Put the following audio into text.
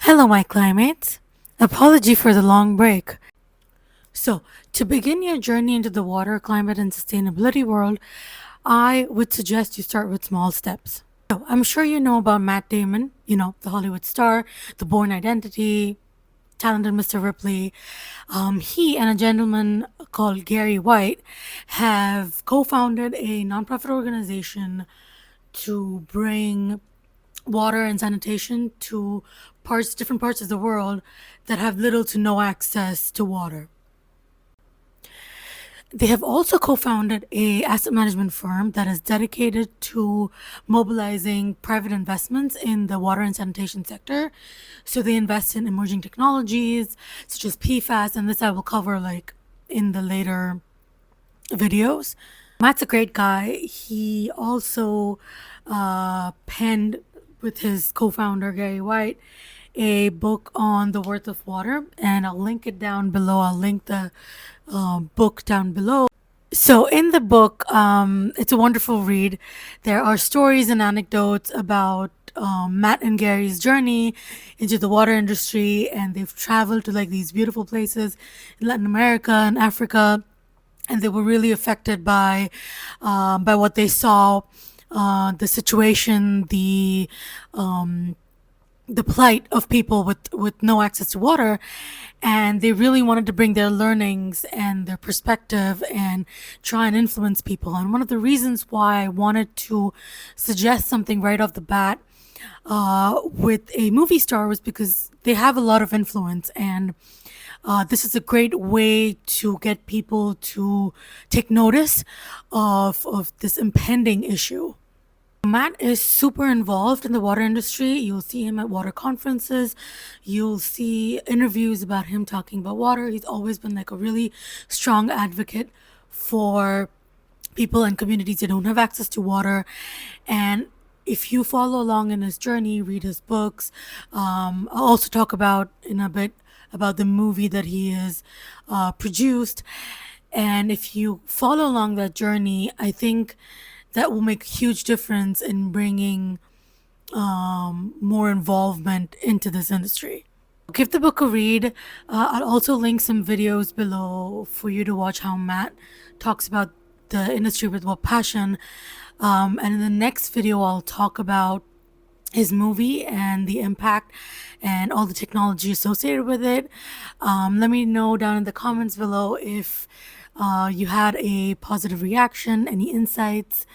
Hello, my climates. Apology for the long break. So, to begin your journey into the water, climate, and sustainability world, I would suggest you start with small steps. So, I'm sure you know about Matt Damon, the Hollywood star, the Born Identity, talented Mr. Ripley. He and a gentleman called Gary White have co founded a nonprofit organization to bring water and sanitation to different parts of the world that have little to no access to water. They have also co-founded a asset management firm that is dedicated to mobilizing private investments in the water and sanitation sector. So they invest in emerging technologies such as PFAS, and this I will cover in the later videos. Matt's a great guy. He also penned with his co-founder Gary White a book on the worth of water, and I'll link it down below. I'll link the book down below. So in the book, it's a wonderful read. There are stories and anecdotes about Matt and Gary's journey into the water industry, and they've traveled to these beautiful places in Latin America and Africa, and they were really affected by what they saw, the situation, the plight of people with no access to water, and they really wanted to bring their learnings and their perspective and try and influence people. And one of the reasons why I wanted to suggest something right off the bat with a movie star was because they have a lot of influence, and this is a great way to get people to take notice of this impending issue. Matt is super involved in the water industry. You'll see him at water conferences. You'll see interviews about him talking about water. He's always been a really strong advocate for people and communities that don't have access to water. And if you follow along in his journey, read his books. I'll also talk about in a bit about the movie that he has produced. And if you follow along that journey, I think that will make a huge difference in bringing more involvement into this industry. Give the book a read. I'll also link some videos below for you to watch how Matt talks about the industry with what passion. And in the next video, I'll talk about his movie and the impact and all the technology associated with it. Let me know down in the comments below if you had a positive reaction, any insights.